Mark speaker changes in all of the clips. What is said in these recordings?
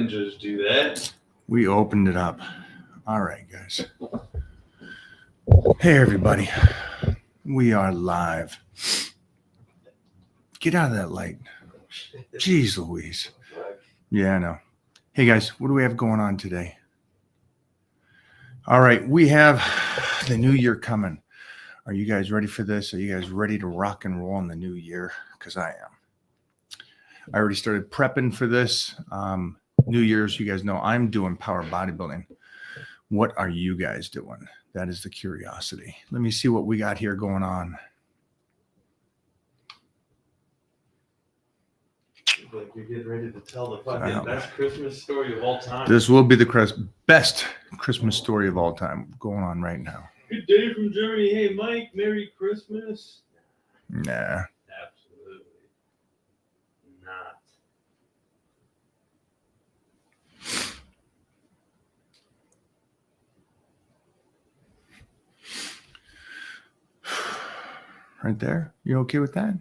Speaker 1: ninjas do that.
Speaker 2: We opened it up. All right, guys. Hey, everybody. We are live. Get out of that light. Jeez Louise. Yeah, I know. Hey, guys, what do we have going on today? All right, we have the new year coming. Are you guys ready for this? Are you guys ready to rock and roll in the new year? Because I am. I already started prepping for this. New Year's, you guys know I'm doing power bodybuilding. What are you guys doing? That is the curiosity. Let me see what we got here going on.
Speaker 1: Like you're getting ready to tell the fucking best Christmas story of all time.
Speaker 2: This will be the best Christmas story of all time going on right now.
Speaker 1: Good day from Germany. Hey, Mike, Merry Christmas.
Speaker 2: Nah.
Speaker 1: Absolutely not.
Speaker 2: Right there? You okay with that?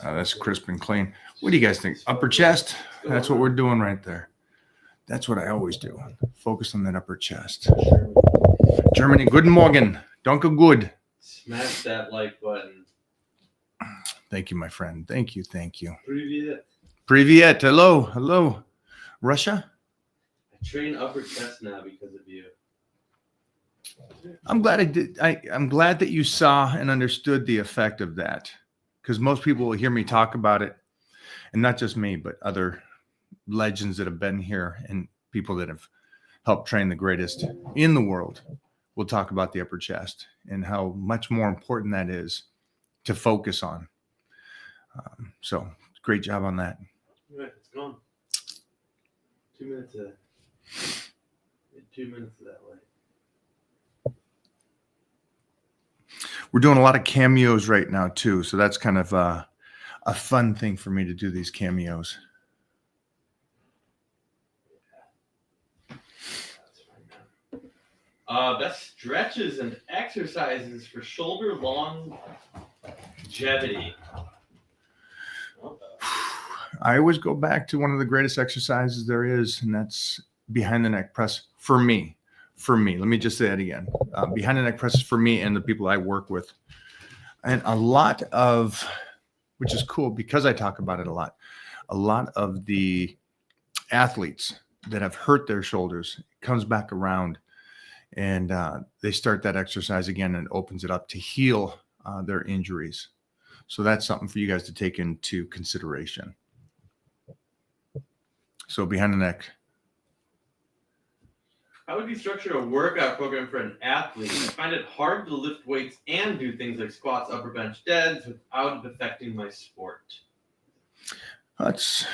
Speaker 2: That's crisp and clean. What do you guys think? Upper chest? That's what we're doing right there. That's what I always do. Focus on that upper chest. Germany, guten Morgen. Danke gut.
Speaker 1: Smash that like button.
Speaker 2: Thank you, my friend. Thank you.
Speaker 1: Privyet.
Speaker 2: Privyet. Hello. Russia?
Speaker 1: I train upper chest now because of you.
Speaker 2: I'm glad I did. I'm glad that you saw and understood the effect of that. Because most people will hear me talk about it, and not just me, but other legends that have been here and people that have helped train the greatest in the world will talk about the upper chest and how much more important that is to focus on. So great job on that.
Speaker 1: All right, it's gone. 2 minutes of 2 minutes of that way.
Speaker 2: We're doing a lot of cameos right now too, so that's kind of a fun thing for me to do, these cameos.
Speaker 1: Best stretches and exercises for shoulder longevity.
Speaker 2: I always go back to one of the greatest exercises there is, and that's behind the neck press for me. Let me just say that again. Behind the neck presses for me and the people I work with. And a lot of, which is cool because I talk about it a lot of the athletes that have hurt their shoulders comes back around and they start that exercise again and opens it up to heal their injuries. So that's something for you guys to take into consideration. So behind the neck.
Speaker 1: How would you structure a workout program for an athlete? I find it hard to lift weights and do things like squats, upper bench, deads without affecting my sport.
Speaker 2: It's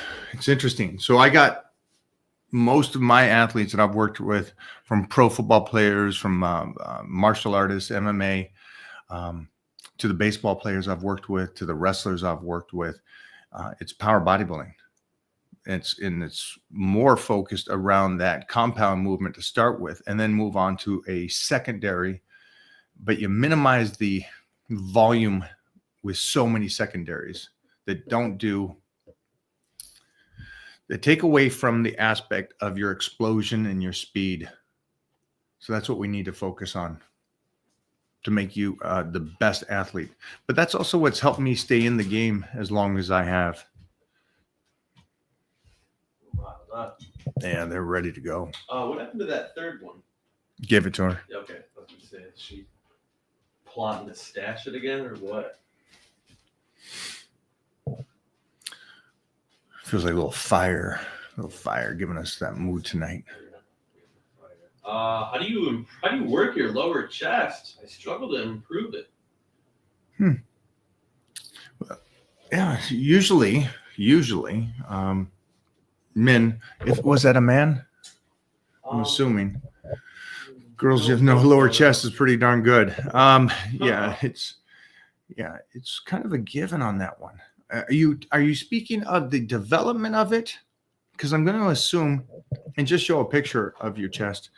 Speaker 2: interesting. So I got most of my athletes that I've worked with, from pro football players, from martial artists, MMA, to the baseball players I've worked with, to the wrestlers I've worked with. It's power bodybuilding. It's more focused around that compound movement to start with, and then move on to a secondary, but you minimize the volume with so many secondaries that take away from the aspect of your explosion and your speed. So that's what we need to focus on to make you the best athlete. But that's also what's helped me stay in the game as long as I have. Yeah, they're ready to go.
Speaker 1: What happened to that third one?
Speaker 2: Give it to her.
Speaker 1: Okay, I was going to say, is she plotting to stash it again or what?
Speaker 2: Feels like a little fire giving us that mood tonight.
Speaker 1: How do you work your lower chest? I struggle to improve it.
Speaker 2: Well, yeah, usually. Men, was that a man? I'm assuming. Girls who have no lower chest is pretty darn good. Yeah, it's kind of a given on that one. Are you speaking of the development of it? Because I'm going to assume, and just show a picture of your chest,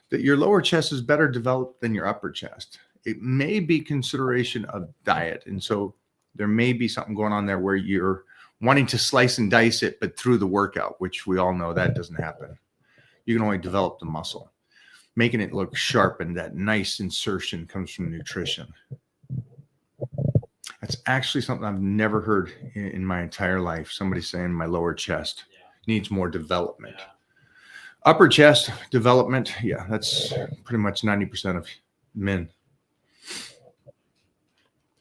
Speaker 2: that your lower chest is better developed than your upper chest. It may be consideration of diet, and so there may be something going on there where you're wanting to slice and dice it, but through the workout, which we all know that doesn't happen. You can only develop the muscle. Making it look sharp, and that nice insertion comes from nutrition. That's actually something I've never heard in my entire life. Somebody saying my lower chest needs more development.
Speaker 1: Yeah.
Speaker 2: Upper chest development, yeah, that's pretty much 90% of men.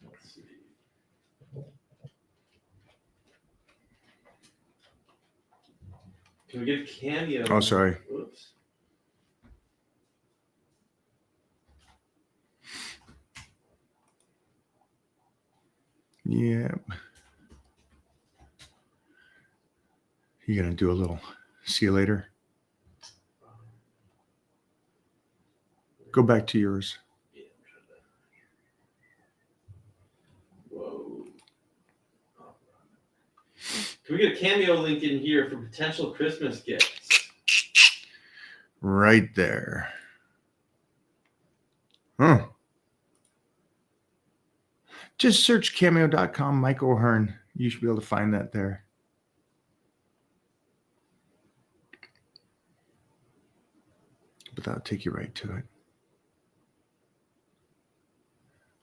Speaker 1: Let's see. Can we get a cameo?
Speaker 2: Oh, sorry.
Speaker 1: Oops.
Speaker 2: Yeah. You gonna do a little see you later? Go back to yours.
Speaker 1: Yeah, whoa. Can we get a cameo link in here for potential Christmas gifts?
Speaker 2: Right there. Huh. Just search cameo.com, Mike Ohearn. You should be able to find that there. But that'll take you right to it.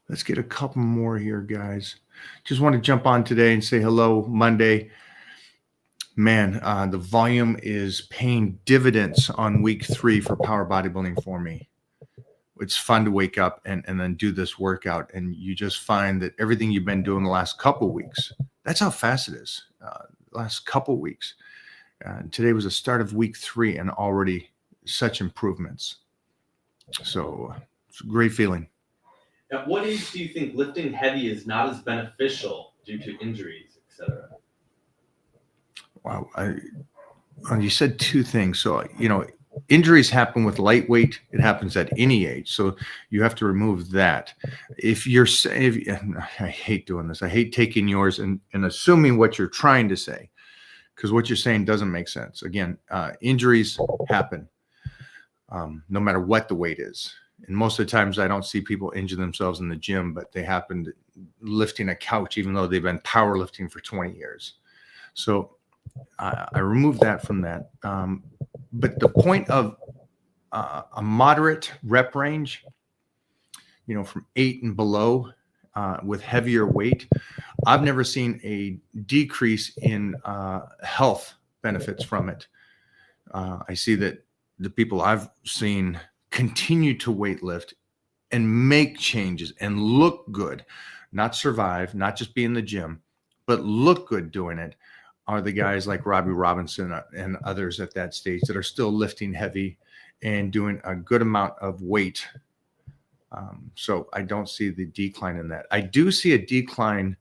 Speaker 2: Let's get a couple more here, guys. Just want to jump on today and say hello, Monday. Man, the volume is paying dividends on week 3 for power bodybuilding for me. It's fun to wake up and then do this workout, and you just find that everything you've been doing the last couple of weeks, that's how fast it is. Last couple of weeks. Today was the start of week 3 and already such improvements. So it's a great feeling.
Speaker 1: At what age do you think lifting heavy is not as beneficial due to injuries, etc.?
Speaker 2: Wow. You said 2 things. So, injuries happen with lightweight. It happens at any age. So you have to remove that. I hate doing this. I hate taking yours and assuming what you're trying to say, because what you're saying doesn't make sense. Again, injuries happen no matter what the weight is. And most of the times I don't see people injure themselves in the gym, but they happen lifting a couch, even though they've been powerlifting for 20 years. So I removed that from that. But the point of a moderate rep range, from 8 and below with heavier weight, I've never seen a decrease in health benefits from it. I see that the people I've seen continue to weight lift and make changes and look good, not survive, not just be in the gym, but look good doing it, are the guys like Robbie Robinson and others at that stage that are still lifting heavy and doing a good amount of weight. So I don't see the decline in that. I do see a decline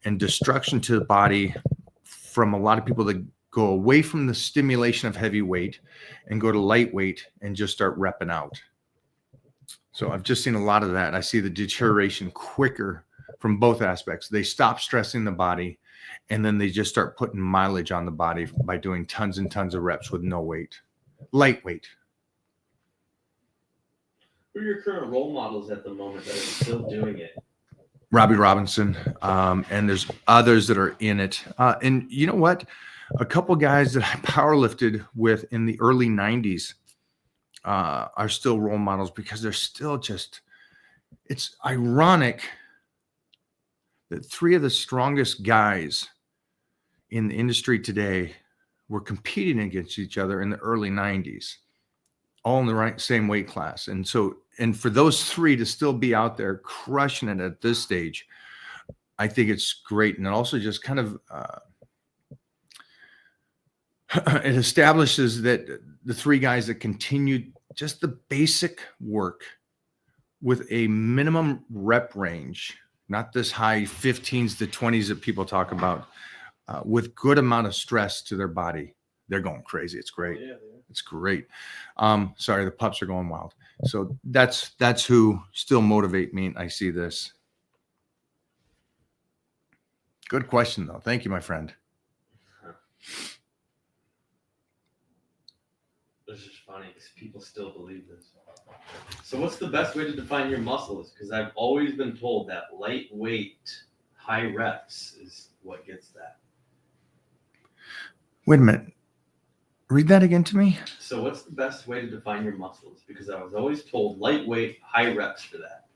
Speaker 2: and destruction to the body from a lot of people that go away from the stimulation of heavy weight and go to lightweight and just start repping out. So I've just seen a lot of that. I see the deterioration quicker from both aspects. They stop stressing the body, and then they just start putting mileage on the body by doing tons and tons of reps with no weight, lightweight.
Speaker 1: Who are your current role models at the moment that are still doing it?
Speaker 2: Robbie Robinson, and there's others that are in it. And you know what? A couple guys that I powerlifted with in the early 90s are still role models because they're still just, it's ironic that 3 of the strongest guys in the industry today were competing against each other in the early 90s, all in the same weight class. And for those 3 to still be out there crushing it at this stage, I think it's great. And it also just kind of, it establishes that the 3 guys that continued just the basic work with a minimum rep range, not this high 15s to 20s that people talk about, with good amount of stress to their body. They're going crazy. It's great. Yeah, it's great. Sorry, the pups are going wild. So that's who still motivate me. And I see this. Good question, though. Thank you, my friend.
Speaker 1: This is funny because people still believe this. So what's the best way to define your muscles? Because I've always been told that lightweight, high reps is what gets that.
Speaker 2: Wait a minute. Read that again to me.
Speaker 1: So what's the best way to define your muscles? Because I was always told lightweight, high reps for that.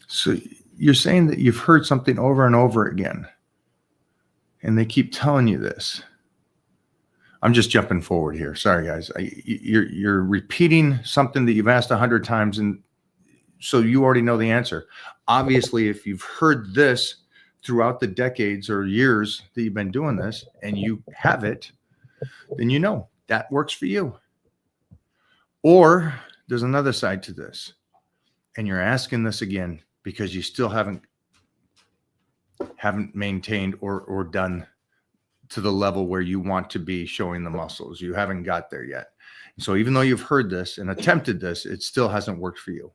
Speaker 2: So you're saying that you've heard something over and over again, and they keep telling you this. I'm just jumping forward here. Sorry, guys. You're repeating something that you've asked 100 times, and so you already know the answer. Obviously, if you've heard this throughout the decades or years that you've been doing this, and you have it, then you know that works for you. Or there's another side to this, and you're asking this again because you still haven't maintained or done to the level where you want to be showing the muscles. You haven't got there yet. So even though you've heard this and attempted this, it still hasn't worked for you.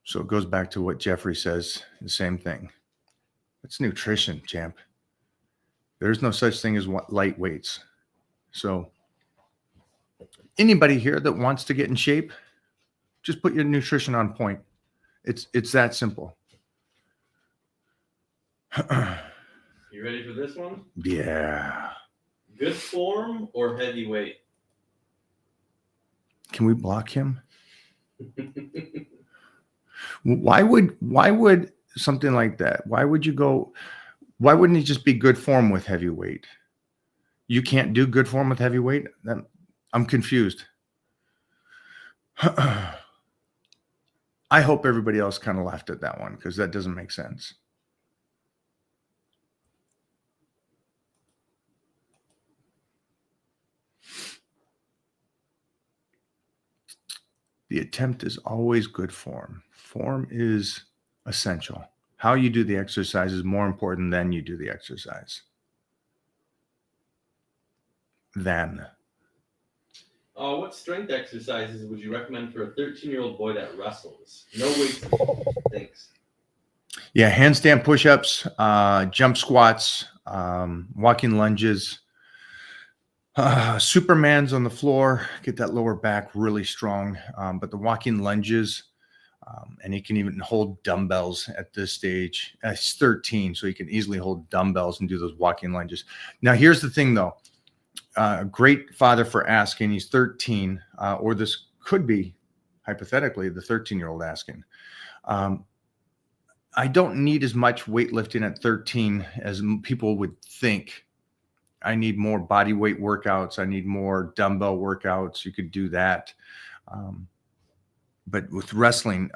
Speaker 2: So it goes back to what Jeffrey says, the same thing. It's nutrition, champ. There's no such thing as light weights. So anybody here that wants to get in shape, just put your nutrition on point. It's that simple.
Speaker 1: You ready for this one?
Speaker 2: Yeah.
Speaker 1: Good form or heavy weight?
Speaker 2: Can we block him? Why would something like that? Why wouldn't it just be good form with heavyweight? You can't do good form with heavyweight? I'm confused. I hope everybody else kind of laughed at that one because that doesn't make sense. The attempt is always good form. Form is essential. How you do the exercise is more important than you do the exercise.
Speaker 1: What strength exercises would you recommend for a 13-year-old boy that wrestles? No weights. Thanks.
Speaker 2: Yeah, handstand push-ups, jump squats, walking lunges. Superman's on the floor, get that lower back really strong. But the walking lunges, and he can even hold dumbbells at this stage. He's 13, so he can easily hold dumbbells and do those walking lunges. Now, here's the thing, though. Great father for asking. He's 13, or this could be, hypothetically, the 13-year-old asking. I don't need as much weightlifting at 13 as people would think. I need more body weight workouts. I need more dumbbell workouts. You could do that. But with wrestling,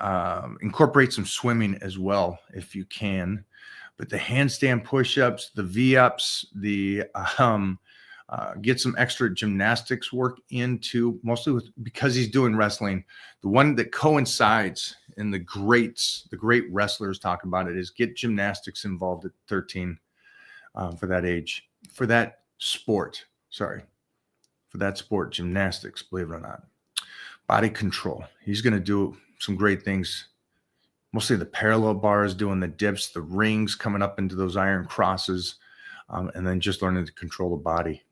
Speaker 2: incorporate some swimming as well if you can. But the handstand push-ups, the V-ups, get some extra gymnastics work into, mostly because he's doing wrestling. The one that coincides and the great wrestlers talk about it is get gymnastics involved at 13 for that age, for that sport, gymnastics, believe it or not. Body control. He's going to do some great things, mostly the parallel bars, doing the dips, the rings, coming up into those iron crosses, and then just learning to control the body.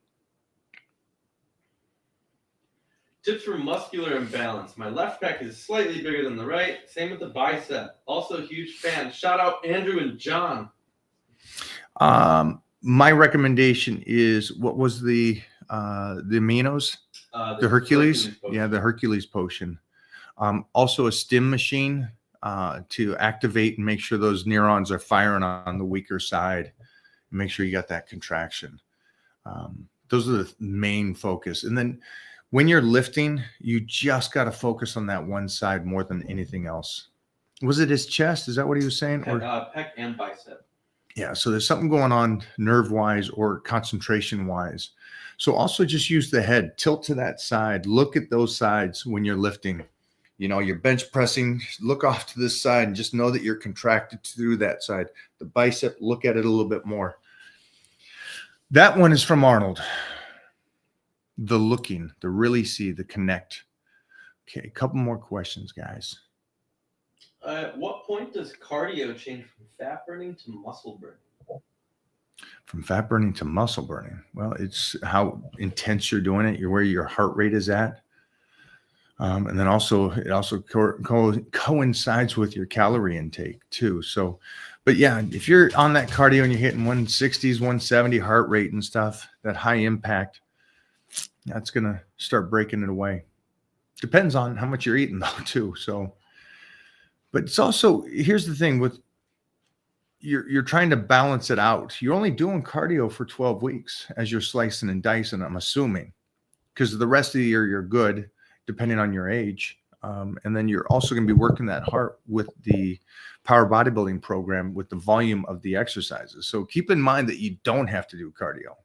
Speaker 1: Tips for muscular imbalance. My left pec is slightly bigger than the right. Same with the bicep. Also, huge fan. Shout out Andrew and John.
Speaker 2: My recommendation is, what was the aminos? The Hercules. The Hercules potion. Also a stim machine to activate and make sure those neurons are firing on the weaker side. Make sure you got that contraction. Those are the main focus. And then when you're lifting, you just got to focus on that one side more than anything else. Was it his chest? Is that what he was saying?
Speaker 1: Pec and bicep.
Speaker 2: Yeah, so there's something going on nerve-wise or concentration-wise. So also just use the head, tilt to that side. Look at those sides when you're lifting. You know, you're bench pressing, look off to this side and just know that you're contracted through that side. The bicep, look at it a little bit more. That one is from Arnold. The looking, the really see, the connect. Okay, a couple more questions, guys.
Speaker 1: At what point does cardio change from fat burning to muscle burning?
Speaker 2: From fat burning to muscle burning. Well, it's how intense you're doing it. You're where your heart rate is at. And then also it also coincides with your calorie intake too. So, but yeah, if you're on that cardio and you're hitting 160s, 170 heart rate and stuff, that high impact, that's going to start breaking it away. Depends on how much you're eating though too. So, but it's also, here's the thing with you're trying to balance it out. You're only doing cardio for 12 weeks as you're slicing and dicing, I'm assuming, because the rest of the year you're good, depending on your age. And then you're also going to be working that heart with the power bodybuilding program with the volume of the exercises. So keep in mind that you don't have to do cardio.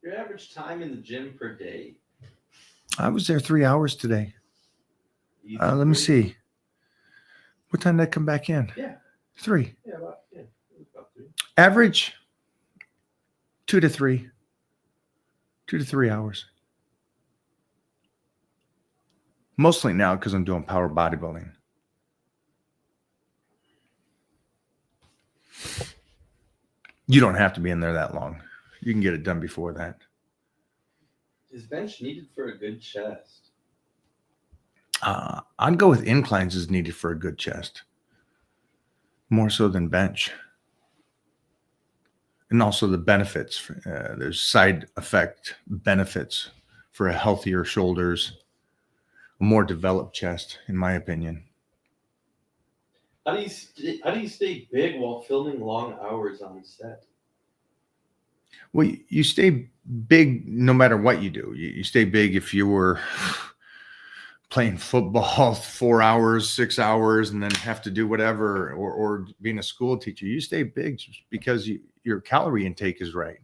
Speaker 1: Your average time in the gym per day?
Speaker 2: I was there 3 hours today. Let me see. What time did I come back in?
Speaker 1: Yeah.
Speaker 2: 3.
Speaker 1: Yeah, about 3.
Speaker 2: Average 2 to 3. 2 to 3 hours. Mostly now because I'm doing power bodybuilding. You don't have to be in there that long. You can get it done before that.
Speaker 1: Is bench needed for a good chest?
Speaker 2: I'd go with inclines is needed for a good chest. More so than bench. And also the benefits. There's side effect benefits for a healthier shoulders, a more developed chest, in my opinion.
Speaker 1: How do you stay big while filming long hours on set?
Speaker 2: Well, you stay big no matter what you do. You stay big if you were playing football 4 hours, 6 hours, and then have to do whatever, or being a school teacher. You stay big because your calorie intake is right.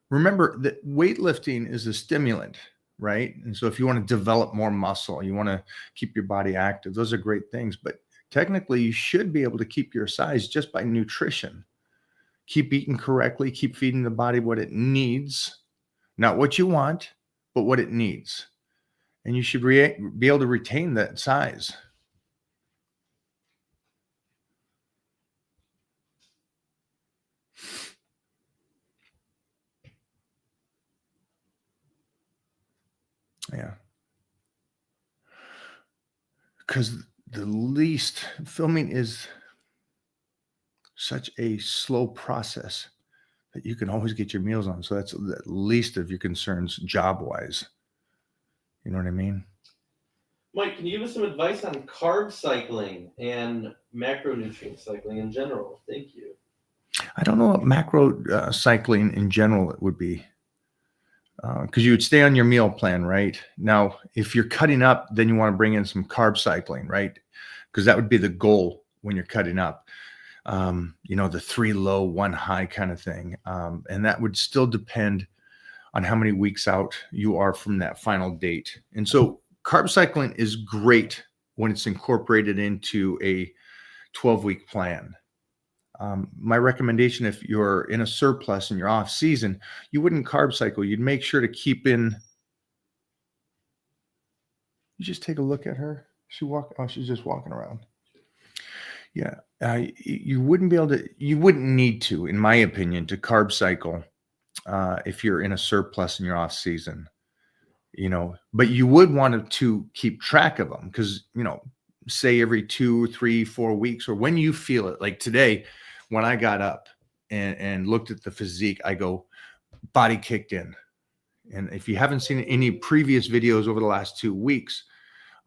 Speaker 2: Remember that weightlifting is a stimulant, right? And so if you want to develop more muscle, you want to keep your body active, those are great things. But technically, you should be able to keep your size just by nutrition. Keep eating correctly, keep feeding the body what it needs, not what you want, but what it needs. And you should be able to retain that size. Yeah. Because the least filming is such a slow process that you can always get your meals on. So that's the least of your concerns job-wise. You know what I mean?
Speaker 1: Mike, can you give us some advice on carb cycling and macronutrient cycling in general? Thank you.
Speaker 2: I don't know what macro cycling in general it would be. Because you would stay on your meal plan, right? Now, if you're cutting up, then you want to bring in some carb cycling, right? Because that would be the goal when you're cutting up. The 3 low, 1 high kind of thing. And that would still depend on how many weeks out you are from that final date. And so carb cycling is great when it's incorporated into a 12-week plan. My recommendation, if you're in a surplus and you're off season, you wouldn't carb cycle. You'd make sure to keep in. You just take a look at her. She's just walking around. Yeah. You wouldn't be able to, you wouldn't need to, in my opinion, to carb cycle if you're in a surplus and you're off season, but you would want to keep track of them because, say every 2, 3, 4 weeks, or when you feel it, like today, when I got up and looked at the physique, I go, body kicked in. And if you haven't seen any previous videos over the last 2 weeks,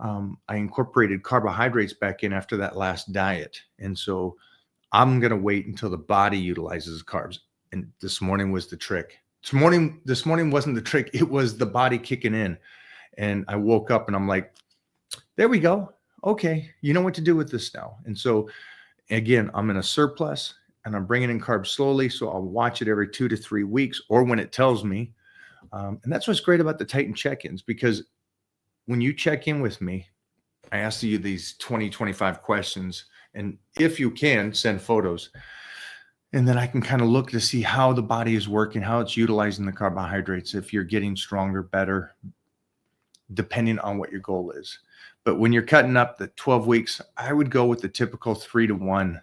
Speaker 2: I incorporated carbohydrates back in after that last diet. And so I'm going to wait until the body utilizes carbs. And this morning was the trick. This morning wasn't the trick. It was the body kicking in. And I woke up and I'm like, there we go. Okay. You know what to do with this now. And so again, I'm in a surplus and I'm bringing in carbs slowly. So I'll watch it every 2 to 3 weeks or when it tells me. And that's what's great about the Titan check-ins, because when you check in with me, I ask you these 20, 25 questions. And if you can, send photos. And then I can kind of look to see how the body is working, how it's utilizing the carbohydrates, if you're getting stronger, better, depending on what your goal is. But when you're cutting up the 12 weeks, I would go with the typical 3-to-1.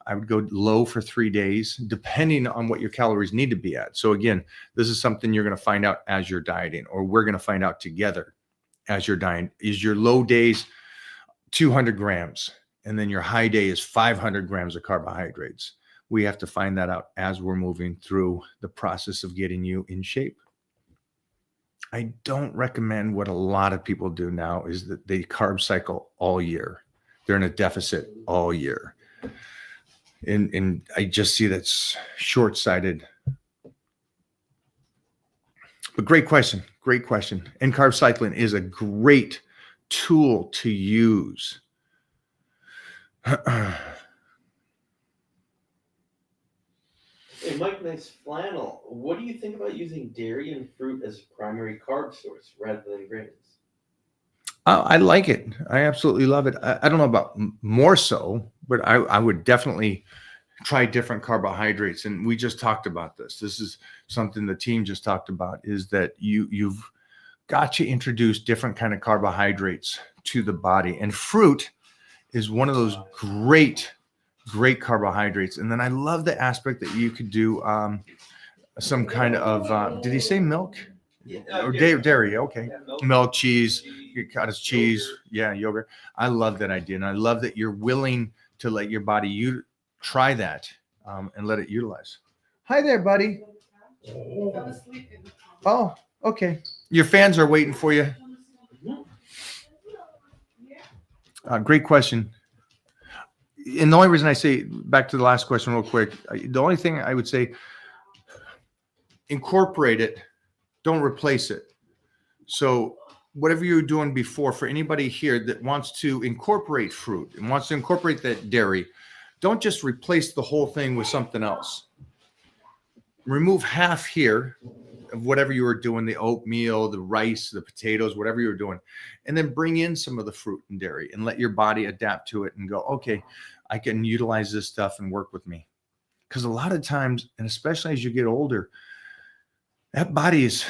Speaker 2: I would go low for 3 days, depending on what your calories need to be at. So again, this is something you're going to find out as you're dieting, or we're going to find out together as you're dieting. Is your low days 200 grams, and then your high day is 500 grams of carbohydrates? We have to find that out as we're moving through the process of getting you in shape. I don't recommend what a lot of people do now is that they carb cycle all year. They're in a deficit all year. And I just see that's short-sighted. But great question. Great question. And carb cycling is a great tool to use.
Speaker 1: Hey, Mike, nice flannel. What do you think about using dairy and fruit as a primary carb source rather than grains?
Speaker 2: I like it. I absolutely love it. I don't know about more so, but I would definitely try different carbohydrates. And we just talked about this. This is something the team just talked about, is that you've got to introduce different kind of carbohydrates to the body. And fruit is one of those great carbohydrates. And then I love the aspect that you could do some kind of, did he say milk? Or dairy? Okay. Milk, cheese, cottage cheese, yogurt. I love that idea. And I love that you're willing to let your body try that and let it utilize. Hi there, buddy. Oh, okay. Your fans are waiting for you. Great question. And the only reason I say, back to the last question real quick, the only thing I would say, incorporate it, don't replace it. So whatever you were doing before, for anybody here that wants to incorporate fruit and wants to incorporate that dairy, don't just replace the whole thing with something else. Remove half here of whatever you were doing, the oatmeal, the rice, the potatoes, whatever you were doing, and then bring in some of the fruit and dairy and let your body adapt to it and go, okay, I can utilize this stuff and work with me. Because a lot of times, and especially as you get older, that body is,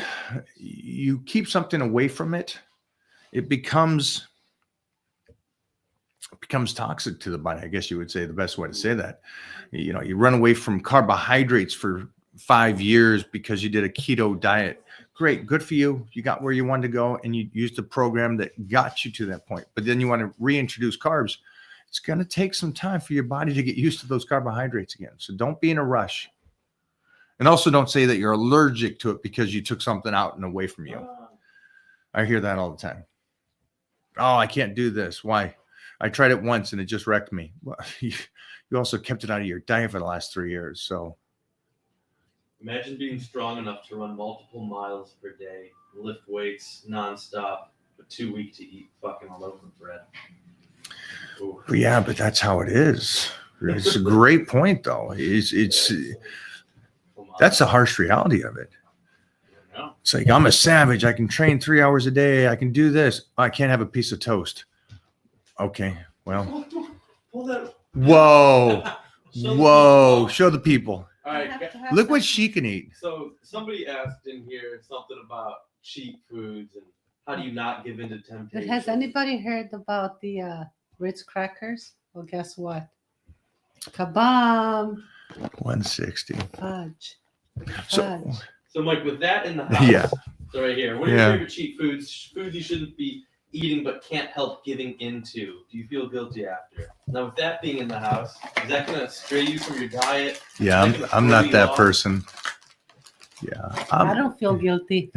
Speaker 2: you keep something away from it, it becomes toxic to the body. I guess you would say the best way to say that. You know, you run away from carbohydrates for 5 years because you did a keto diet. Great, good for you. You got where you wanted to go and you used the program that got you to that point. But then you want to reintroduce carbs. It's going to take some time for your body to get used to those carbohydrates again. So don't be in a rush. And also don't say that you're allergic to it because you took something out and away from you. I hear that all the time. Oh, I can't do this. Why? I tried it once and it just wrecked me. Well, you also kept it out of your diet for the last 3 years. So
Speaker 1: imagine being strong enough to run multiple miles per day, lift weights nonstop, but too weak to eat fucking loaf of bread. Ooh.
Speaker 2: Yeah, but that's how it is. It's a great point, though. That's the harsh reality of it. It's like, I'm a savage. I can train 3 hours a day. I can do this. I can't have a piece of toast. Okay, well. Whoa. Whoa. Show the people.
Speaker 1: All right.
Speaker 2: Look what she can eat.
Speaker 1: So somebody asked in here something about cheap foods and how do you not give in to temptation.
Speaker 3: But has anybody heard about the Ritz crackers? Well, guess what? Kabam.
Speaker 2: 160.
Speaker 3: Fudge.
Speaker 2: So
Speaker 1: Mike, with that in the house,
Speaker 2: yeah.
Speaker 1: So right here, what are your favorite cheap foods? Foods you shouldn't be eating but can't help giving into. Do you feel guilty after? Now, with that being in the house, is that going to stray you from your diet?
Speaker 2: Yeah, I'm not that person. Yeah.
Speaker 3: I don't feel guilty.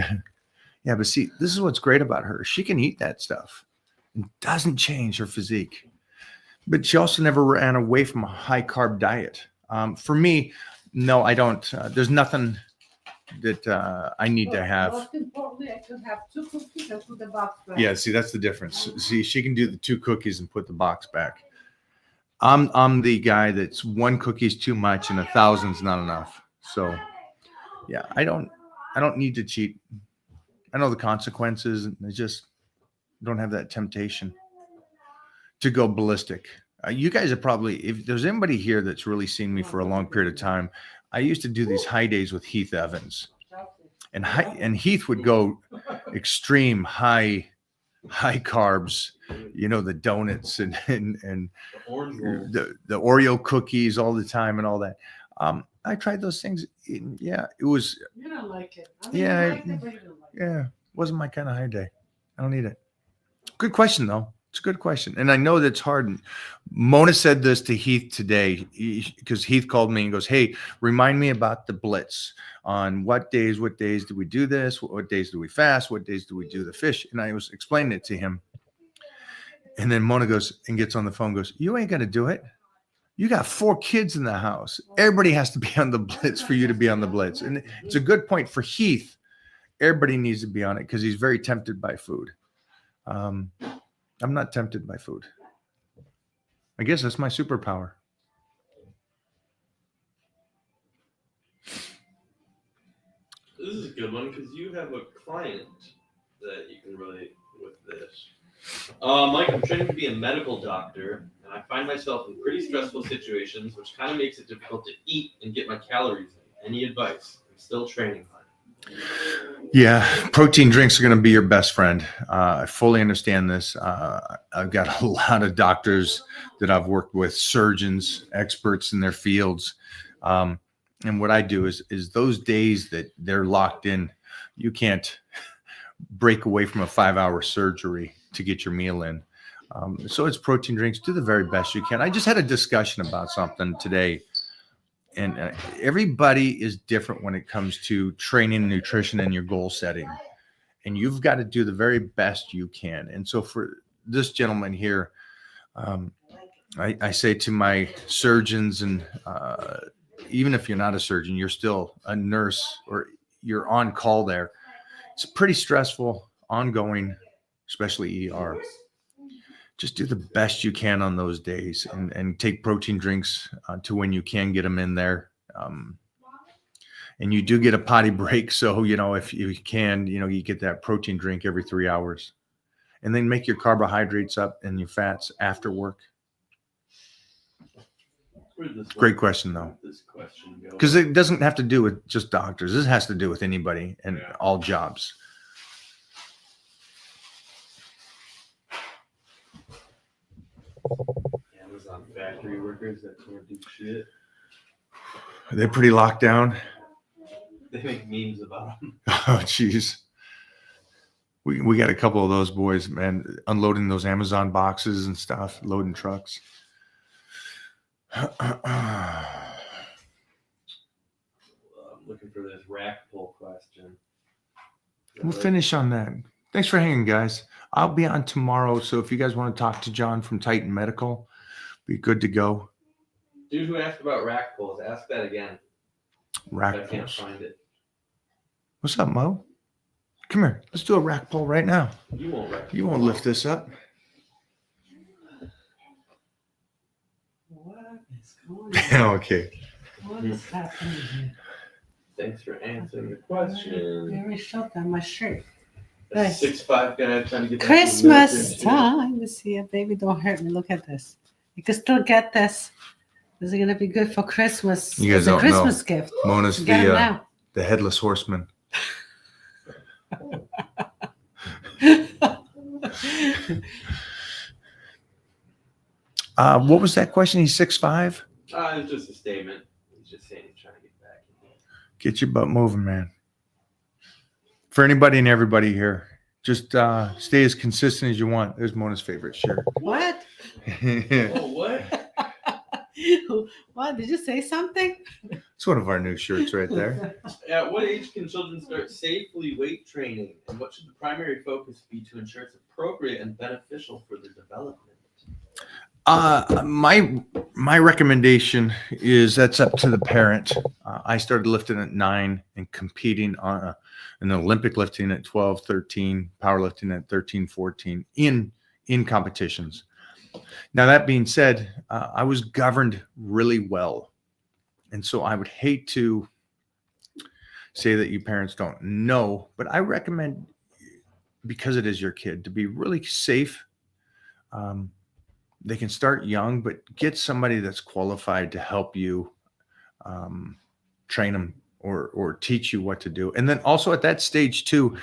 Speaker 2: Yeah, but see, this is what's great about her. She can eat that stuff. It doesn't change her physique. But she also never ran away from a high carb diet. For me, no, I don't. There's nothing that I need to have.
Speaker 3: Most importantly, I could have 2 cookies and put the box back.
Speaker 2: Yeah, see, that's the difference. See, she can do the 2 cookies and put the box back. I'm the guy that's 1 cookie's too much and 1,000's not enough. So, yeah, I don't need to cheat. I know the consequences, and I just don't have that temptation to go ballistic. You guys are probably, if there's anybody here that's really seen me for a long period of time, I used to do these high days with Heath Evans, and Heath would go extreme high carbs you know, the donuts and
Speaker 1: The orange rolls.
Speaker 2: the Oreo cookies all the time and all that. I tried those things. Yeah, it was.
Speaker 3: You don't like it. I mean,
Speaker 2: Yeah,
Speaker 3: you like it, but you don't like it.
Speaker 2: Yeah, wasn't my kind of high day. I don't need it. Good question though. It's a good question, and I know that's hard. Mona said this to Heath today because Heath called me and goes, "Hey, remind me about the blitz on what days do we do this? What days do we fast? What days do we do the fish?" And I was explaining it to him, and then Mona goes and gets on the phone, goes, "You ain't gonna do it. You got 4 kids in the house. Everybody has to be on the blitz for you to be on the blitz." And it's a good point for Heath. Everybody needs to be on it because he's very tempted by food. I'm not tempted by food. I guess that's my superpower.
Speaker 1: This is a good one because you have a client that you can relate with this. Mike, I'm training to be a medical doctor, and I find myself in pretty stressful situations, which kind of makes it difficult to eat and get my calories in. Any advice? I'm still training hard.
Speaker 2: Yeah, protein drinks are going to be your best friend. I fully understand this. I've got a lot of doctors that I've worked with, surgeons, experts in their fields. And what I do is those days that they're locked in, you can't break away from a 5-hour surgery to get your meal in. So it's protein drinks. Do the very best you can. I just had a discussion about something today. And everybody is different when it comes to training, nutrition, and your goal setting. And you've got to do the very best you can. And so for this gentleman here, I say to my surgeons, and even if you're not a surgeon, you're still a nurse or you're on call there. It's pretty stressful, ongoing, especially ER. Just do the best you can on those days and take protein drinks to when you can get them in there. And you do get a potty break. So, you know, if you can, you know, you get that protein drink every 3 hours and then make your carbohydrates up and your fats after work. Great question though.
Speaker 1: This question goes.
Speaker 2: Because it doesn't have to do with just doctors. This has to do with anybody and all jobs.
Speaker 1: Amazon factory workers that can't do shit.
Speaker 2: They're pretty locked down.
Speaker 1: They make memes about them.
Speaker 2: Oh, jeez. We got a couple of those boys, man, unloading those Amazon boxes and stuff, loading trucks.
Speaker 1: I'm looking for this rack pull question.
Speaker 2: We'll finish on that. Thanks for hanging, guys. I'll be on tomorrow, so if you guys want to talk to John from Titan Medical, be good to go.
Speaker 1: Dude who asked about rack pulls, ask that again.
Speaker 2: Rack
Speaker 1: I can't
Speaker 2: pulls.
Speaker 1: find it.
Speaker 2: What's up, Mo? Come here. Let's do a rack pull right now.
Speaker 1: You won't rack.
Speaker 2: You won't lift this up.
Speaker 3: What is going on?
Speaker 2: Okay.
Speaker 3: What is happening here?
Speaker 1: Thanks for answering the question.
Speaker 3: Very short on my shirt.
Speaker 1: A
Speaker 3: Nice.
Speaker 1: 6'5" guy trying to get back to the
Speaker 3: Christmas
Speaker 1: military.
Speaker 3: time. You see it, baby. Don't hurt me. Look at this. You can still get this. This is gonna be good for Christmas.
Speaker 2: You guys
Speaker 3: it's a
Speaker 2: don't
Speaker 3: Christmas gift.
Speaker 2: Mona's
Speaker 3: Get it now.
Speaker 2: the headless horseman. What was that question? He's 6'5"?
Speaker 1: It's just a statement. He's just saying he's trying to get back.
Speaker 2: Get your butt moving, man. For anybody and everybody here, just stay as consistent as you want. There's Mona's favorite shirt.
Speaker 3: What?
Speaker 1: Oh, what?
Speaker 3: What? Did you say something?
Speaker 2: It's one of our new shirts right there.
Speaker 1: At what age can children start safely weight training? And what should the primary focus be to ensure it's appropriate and beneficial for their development?
Speaker 2: My recommendation is that's up to the parent. I started lifting at 9 and competing on an Olympic lifting at 12, 13, powerlifting at 13, 14 in competitions. Now, that being said, I was governed really well. And so I would hate to say that you parents don't know, but I recommend, because it is your kid, to be really safe. They can start young, but get somebody that's qualified to help you train them or teach you what to do. And then also at that stage too,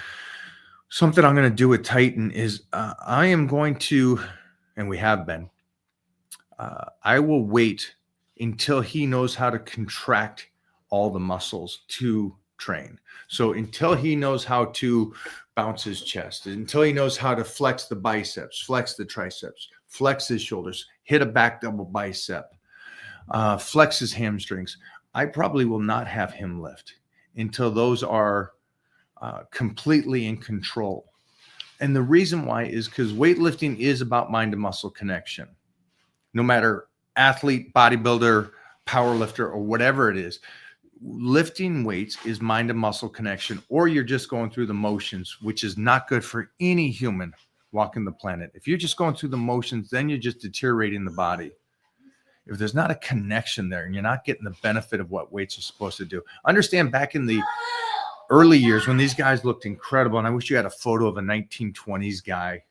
Speaker 2: something I'm going to do with Titan is I am going to and we have been, I will wait until he knows how to contract all the muscles to train. So until he knows how to bounce his chest, until he knows how to flex the biceps, flex the triceps, flex his shoulders, hit a back double bicep, flex his hamstrings, I probably will not have him lift until those are completely in control. And the reason why is because weightlifting is about mind to muscle connection. No matter athlete, bodybuilder, power lifter, or whatever it is, lifting weights is mind to muscle connection, or you're just going through the motions, which is not good for any human walking the planet. If you're just going through the motions, then you're just deteriorating the body. If there's not a connection there and you're not getting the benefit of what weights are supposed to do. Understand, back in the early years when these guys looked incredible, and I wish you had a photo of a 1920s guy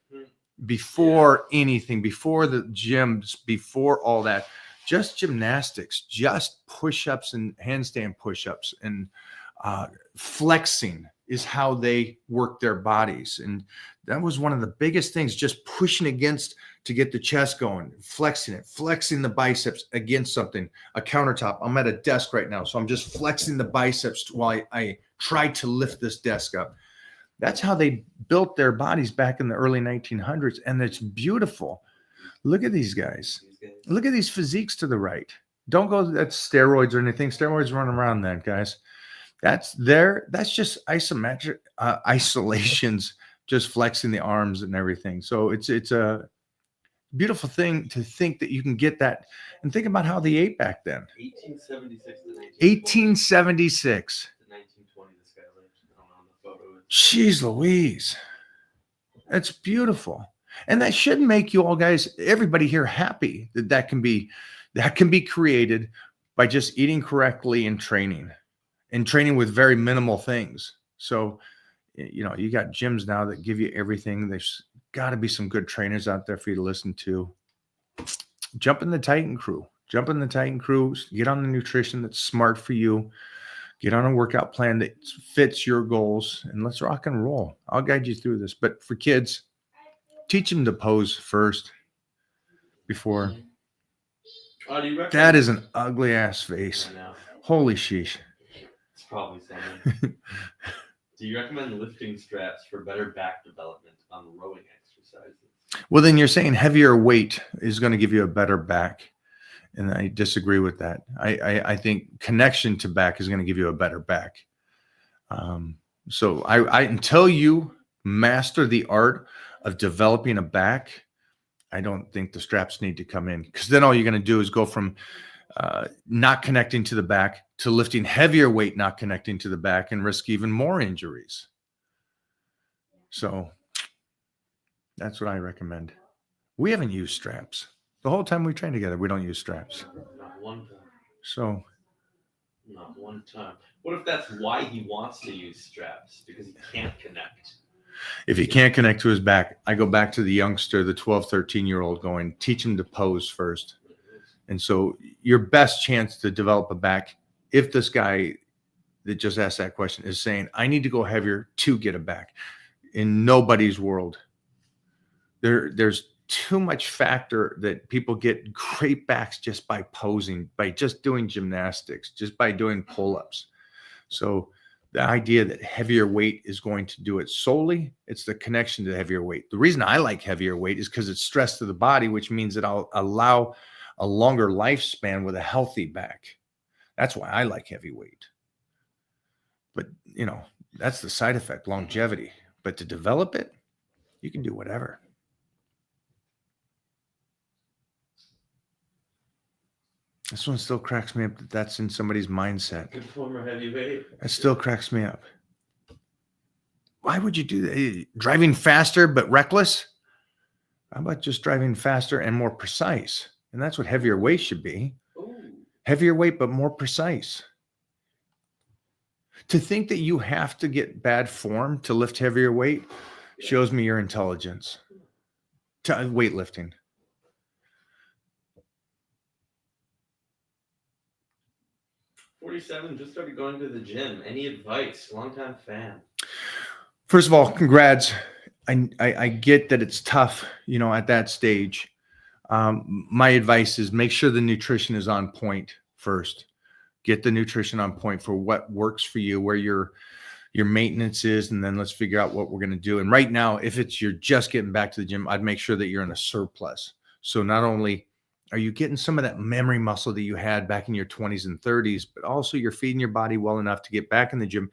Speaker 2: before anything, before the gyms, before all that, just gymnastics, just push-ups and handstand push-ups and flexing is how they work their bodies. And that was one of the biggest things, just pushing against to get the chest going, flexing it, flexing the biceps against something, a countertop. I'm at a desk right now, so I'm just flexing the biceps while I try to lift this desk up. That's how they built their bodies back in the early 1900s. And it's beautiful. Look at these guys. Look at these physiques to the right. Don't go, that's steroids or anything. Steroids run around that, guys. That's just isometric isolations, just flexing the arms and everything. So it's a beautiful thing to think that you can get that. And think about how they ate back then.
Speaker 1: 1876 to
Speaker 2: 1876.
Speaker 1: 1920, this guy lived on the photo.
Speaker 2: Jeez Louise. That's beautiful. And that should make you all guys, everybody here, happy that can be created by just eating correctly and training with very minimal things. So, you got gyms now that give you everything. There's got to be some good trainers out there for you to listen to. Jump in the Titan crew. Get on the nutrition that's smart for you. Get on a workout plan that fits your goals, and let's rock and roll. I'll guide you through this. But for kids, teach them to pose first before. That is an ugly ass face.
Speaker 1: I know.
Speaker 2: Holy sheesh.
Speaker 1: It's probably something. Do you recommend lifting straps for better back development on rowing exercises?
Speaker 2: Well, then you're saying heavier weight is going to give you a better back. And I disagree with that. I think connection to back is going to give you a better back. So I until you master the art of developing a back, I don't think the straps need to come in, because then all you're going to do is go from not connecting to the back to lifting heavier weight, not connecting to the back, and risk even more injuries. So that's what I recommend. We haven't used straps. The whole time we train together, we don't use straps.
Speaker 1: Not one time.
Speaker 2: So.
Speaker 1: Not one time. What if that's why he wants to use straps? Because he can't connect.
Speaker 2: If he can't connect to his back, I go back to the youngster, the 12, 13-year-old going, teach him to pose first. And so your best chance to develop a back, if this guy that just asked that question is saying, I need to go heavier to get a back, in nobody's world. There's too much factor that people get great backs just by posing, by just doing gymnastics, just by doing pull-ups. So the idea that heavier weight is going to do it solely, it's the connection to heavier weight. The reason I like heavier weight is because it's stress to the body, which means that I'll allow a longer lifespan with a healthy back. That's why I like heavy weight. But, that's the side effect, longevity. But to develop it, you can do whatever. This one still cracks me up that that's in somebody's mindset.
Speaker 1: Good former heavyweight.
Speaker 2: It still cracks me up. Why would you do that? Driving faster but reckless? How about just driving faster and more precise? And that's what heavier weight should be.
Speaker 1: Ooh.
Speaker 2: Heavier weight but more precise. To think that you have to get bad form to lift heavier weight shows me your intelligence. To weightlifting.
Speaker 1: $47, just started going to the gym. Any advice? Longtime fan.
Speaker 2: First of all, congrats. I get that it's tough, at that stage. My advice is make sure the nutrition is on point first. Get the nutrition on point for what works for you, where your maintenance is, and then let's figure out what we're going to do. And right now, if it's you're just getting back to the gym, I'd make sure that you're in a surplus. So not only are you getting some of that memory muscle that you had back in your 20s and 30s, but also you're feeding your body well enough to get back in the gym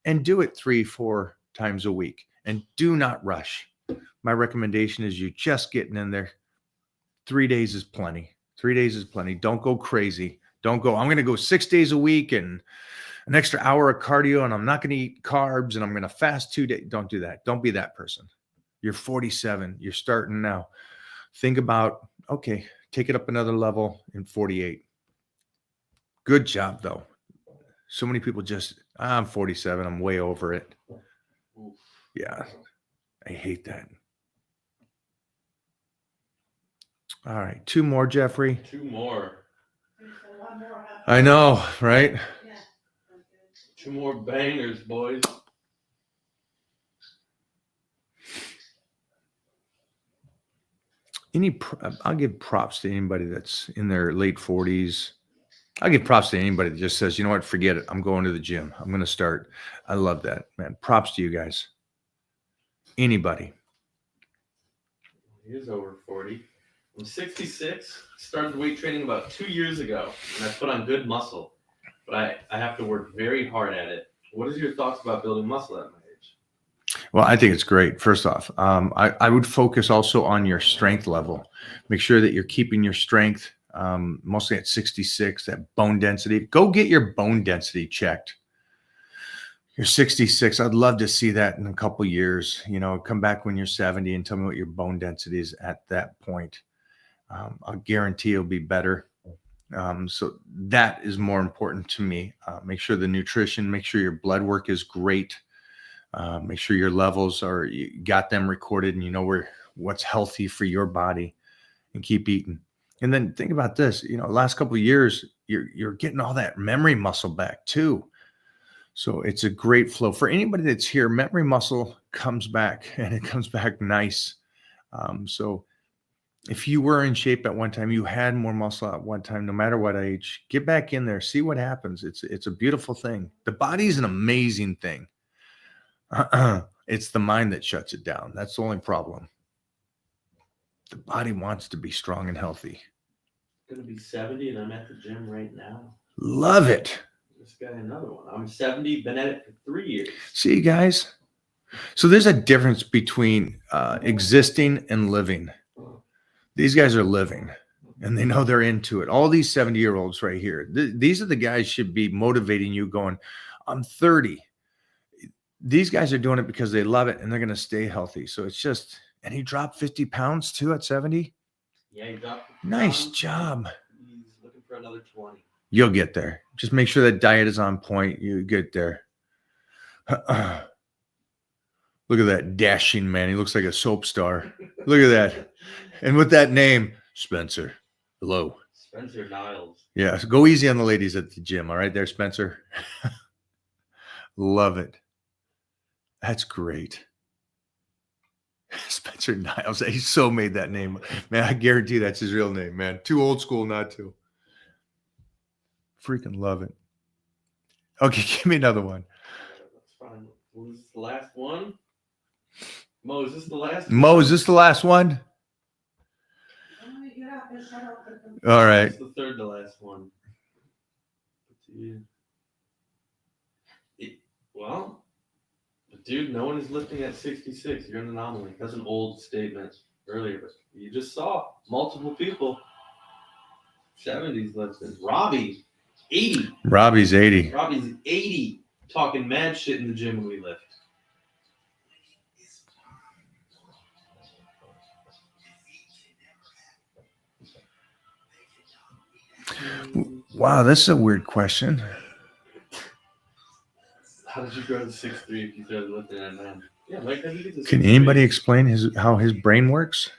Speaker 2: and do it 3-4 times a week. And do not rush. My recommendation is you just getting in there. 3 days is plenty. 3 days is plenty. Don't go crazy. Don't go, I'm going to go 6 days a week and an extra hour of cardio, and I'm not going to eat carbs, and I'm going to fast 2 days. Don't do that. Don't be that person. You're 47. You're starting now. Think about, okay, take it up another level in 48. Good job, though. So many people just, I'm 47. I'm way over it. Yeah, I hate that. All right, 2 more, Jeffrey.
Speaker 1: 2 more.
Speaker 2: I know, right?
Speaker 1: 2 more bangers, boys.
Speaker 2: I'll give props to anybody that's in their late 40s. I'll give props to anybody that just says, you know what, forget it. I'm going to the gym. I'm going to start. I love that, man. Props to you guys. Anybody.
Speaker 1: He is over 40. I'm 66. Started weight training about 2 years ago, and I put on good muscle. But I have to work very hard at it. What is your thoughts about building muscle at my age?
Speaker 2: Well, I think it's great. First off, I would focus also on your strength level. Make sure that you're keeping your strength mostly at 66, that bone density. Go get your bone density checked. You're 66. I'd love to see that in a couple of years. You know, come back when you're 70 and tell me what your bone density is at that point. I'll guarantee it'll be better. So that is more important to me. Make sure the nutrition, make sure your blood work is great. Make sure your levels you got them recorded and you know what's healthy for your body, and keep eating. And then think about this, you know, last couple of years, you're getting all that memory muscle back too. So it's a great flow for anybody that's here. Memory muscle comes back, and it comes back nice. So if you were in shape at one time, you had more muscle at one time, no matter what age, get back in there, see what happens. It's a beautiful thing. The body's an amazing thing. It's the mind that shuts it down. That's the only problem. The body wants to be strong and healthy.
Speaker 1: I'm going to be 70, and I'm at the gym right now.
Speaker 2: Love it.
Speaker 1: This guy, another one. I'm 70, been at it for 3 years.
Speaker 2: See, guys? So there's a difference between existing and living. These guys are living, and they know they're into it. All these 70-year-olds right here, these are the guys should be motivating you going, I'm 30. These guys are doing it because they love it, and they're going to stay healthy. So it's just, and he dropped 50 pounds too at 70.
Speaker 1: Yeah, he dropped 50
Speaker 2: Nice
Speaker 1: pounds.
Speaker 2: job.
Speaker 1: He's looking for another 20.
Speaker 2: You'll get there. Just make sure that diet is on point. You get there. Look at that dashing man. He looks like a soap star. Look at that. And with that name, Spencer. Hello.
Speaker 1: Spencer Niles.
Speaker 2: Yeah, so go easy on the ladies at the gym. All right there, Spencer. Love it. That's great. Spencer Niles. He so made that name. Man, I guarantee that's his real name, man. Too old school not to. Freaking love it. Okay, give me another one.
Speaker 1: That's fine. Well, is this the last one? Mo, is this the last
Speaker 2: Mo,
Speaker 1: one?
Speaker 2: is this the last one? All right.
Speaker 1: It's the third to last one. Well, dude, no one is lifting at 66. You're an anomaly. That's an old statement earlier, but you just saw multiple people. 70s lifting. Robbie, 80.
Speaker 2: Robbie's 80.
Speaker 1: Robbie's 80, talking mad shit in the gym when we lift.
Speaker 2: Wow, this is a weird question.
Speaker 1: How did you grow to 6'3" if you started lifting at 9? Yeah, Mike, how did you get to 6'3"?
Speaker 2: Can anybody explain how his brain works?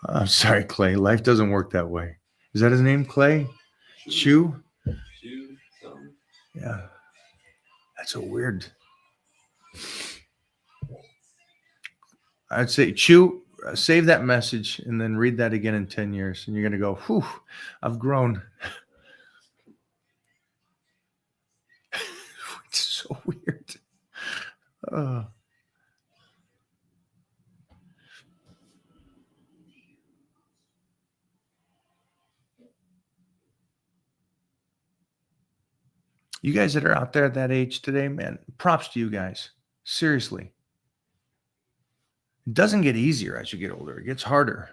Speaker 2: I'm sorry, Clay. Life doesn't work that way. Is that his name, Clay? Chew?
Speaker 1: Chew, something.
Speaker 2: Yeah. That's a weird. I'd say chew, save that message, and then read that again in 10 years, and you're gonna go, "Whew, I've grown." It's so weird. Uh, you guys that are out there at that age today, man, props to you guys. Seriously, it doesn't get easier as you get older; it gets harder.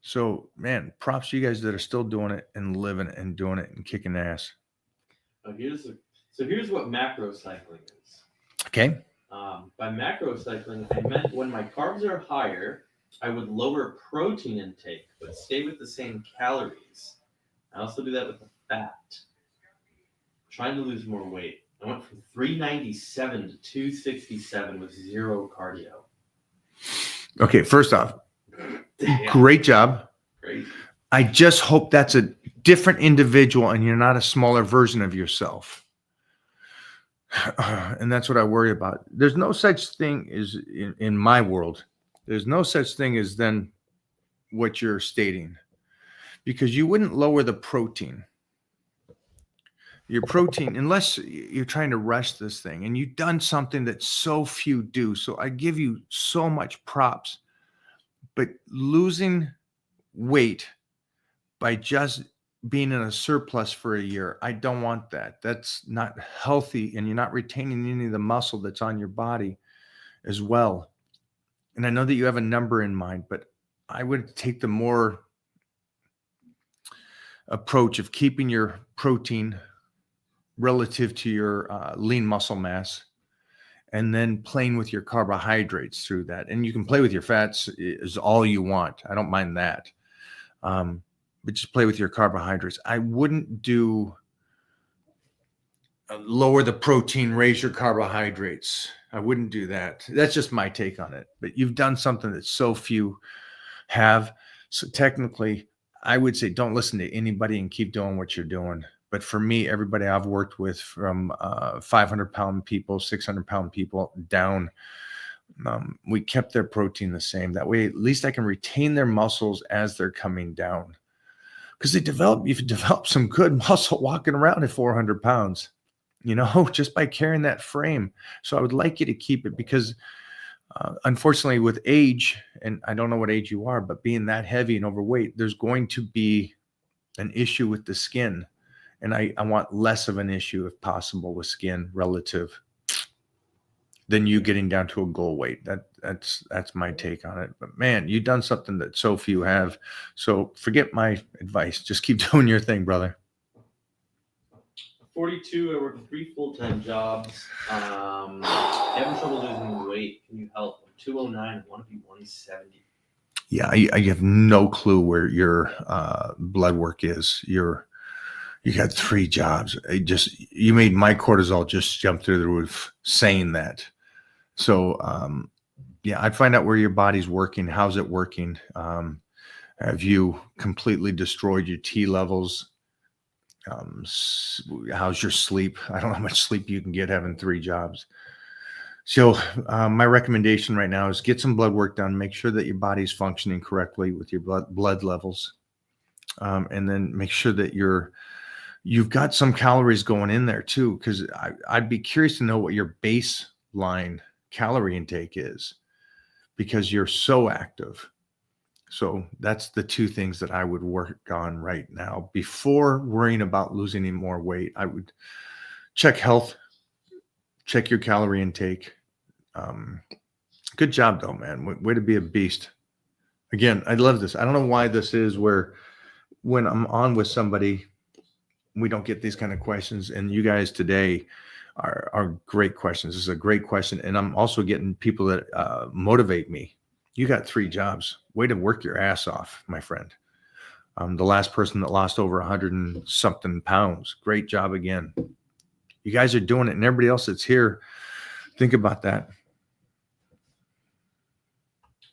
Speaker 2: So, man, props to you guys that are still doing it and living it and doing it and kicking ass.
Speaker 1: Here's what macro cycling is.
Speaker 2: Okay.
Speaker 1: By macro cycling, I meant when my carbs are higher, I would lower protein intake but stay with the same calories. I also do that with the fat. Trying to lose more weight. I went from 397 to 267 with zero cardio.
Speaker 2: Okay. First off,
Speaker 1: Damn.
Speaker 2: great job.
Speaker 1: Crazy.
Speaker 2: I just hope that's a different individual and you're not a smaller version of yourself. And that's what I worry about. There's no such thing as in my world. There's no such thing as then what you're stating, because you wouldn't lower the protein. Your protein, unless you're trying to rush this thing, and you've done something that so few do. So I give you so much props. But losing weight by just being in a surplus for a year, I don't want that. That's not healthy, and you're not retaining any of the muscle that's on your body as well. And I know that you have a number in mind, but I would take the more approach of keeping your protein relative to your lean muscle mass, and then playing with your carbohydrates through that. And you can play with your fats is all you want. I don't mind that. But just play with your carbohydrates. I wouldn't do lower the protein, raise your carbohydrates. I wouldn't do that. That's just my take on it. But you've done something that so few have. So technically, I would say don't listen to anybody and keep doing what you're doing. But for me, everybody I've worked with, from 500-pound people, 600-pound people down, we kept their protein the same. That way, at least I can retain their muscles as they're coming down. Because you've developed some good muscle walking around at 400 pounds, just by carrying that frame. So I would like you to keep it, because unfortunately with age, and I don't know what age you are, but being that heavy and overweight, there's going to be an issue with the skin. And I want less of an issue, if possible, with skin relative than you getting down to a goal weight. That's my take on it. But man, you've done something that so few have. So forget my advice. Just keep doing your thing, brother.
Speaker 1: 42. I work 3 full-time jobs. Having trouble losing weight. Can you help? I'm 209. I want to be 170.
Speaker 2: Yeah, I have no clue where your blood work is. You got 3 jobs. You made my cortisol just jump through the roof saying that. So, yeah, I'd find out where your body's working. How's it working? Have you completely destroyed your T levels? How's your sleep? I don't know how much sleep you can get having 3 jobs. So my recommendation right now is get some blood work done. Make sure that your body's functioning correctly with your blood levels. And then make sure that you've got some calories going in there too, because I'd be curious to know what your baseline calorie intake is, because you're so active. So that's the 2 things that I would work on right now before worrying about losing any more weight. I would check health, check your calorie intake. Good job though, man. Way to be a beast. Again, I love this. I don't know why this is where when I'm on with somebody, we don't get these kind of questions. And you guys today are great questions. This is a great question. And I'm also getting people that motivate me. You got 3 jobs. Way to work your ass off, my friend. The last person that lost over 100 and something pounds. Great job again. You guys are doing it. And everybody else that's here, think about that.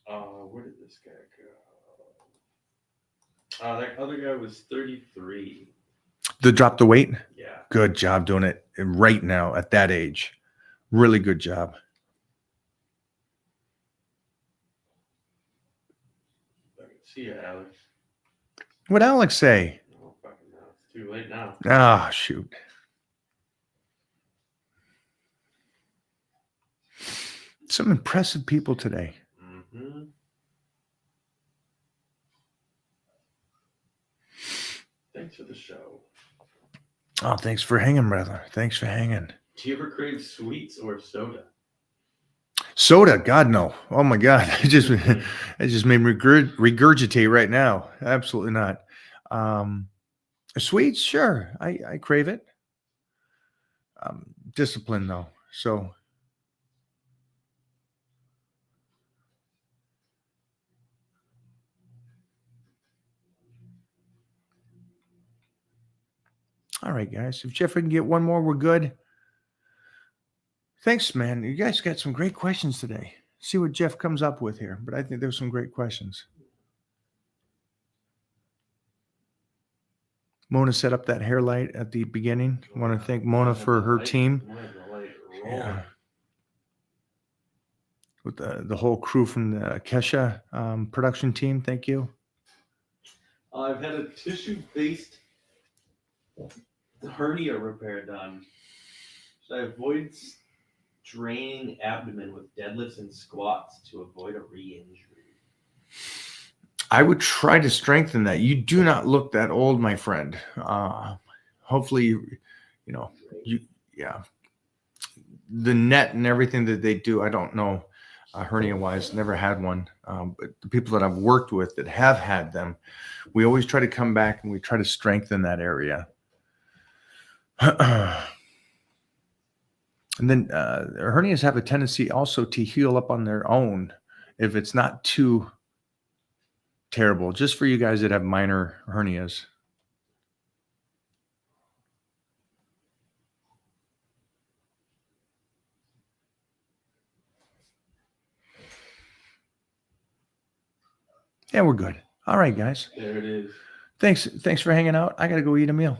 Speaker 1: Where did this guy go? That other guy was 33.
Speaker 2: The drop the weight?
Speaker 1: Yeah.
Speaker 2: Good job doing it right now at that age. Really good job.
Speaker 1: See ya, Alex.
Speaker 2: What'd Alex say?
Speaker 1: Oh, fucking no. It's too late now.
Speaker 2: Ah, shoot. Some impressive people today.
Speaker 1: Mm-hmm. Thanks for the show.
Speaker 2: Oh, thanks for hanging, brother. Thanks for hanging.
Speaker 1: Do you ever crave sweets or soda?
Speaker 2: Soda, God no. Oh my God, it just made me regurgitate right now. Absolutely not. Sweets, sure, I crave it. Discipline though. So, all right, guys. If Jeff can get one more, we're good. Thanks, man. You guys got some great questions today. See what Jeff comes up with here, but I think there's some great questions. Mona set up that hair light at the beginning. I want to thank Mona for her team. Yeah. With the whole crew from the Kesha production team. Thank you.
Speaker 1: I've had a tissue-based hernia repair done. Should I avoid straining abdomen with deadlifts and squats to avoid a re-injury?
Speaker 2: I would try to strengthen that. You do not look that old, my friend. Hopefully, yeah. The net and everything that they do, I don't know, hernia-wise, never had one. But the people that I've worked with that have had them, we always try to come back and we try to strengthen that area. And then hernias have a tendency also to heal up on their own if it's not too terrible. Just for you guys that have minor hernias. Yeah, we're good. All right, guys.
Speaker 1: There it is.
Speaker 2: Thanks for hanging out. I got to go eat a meal.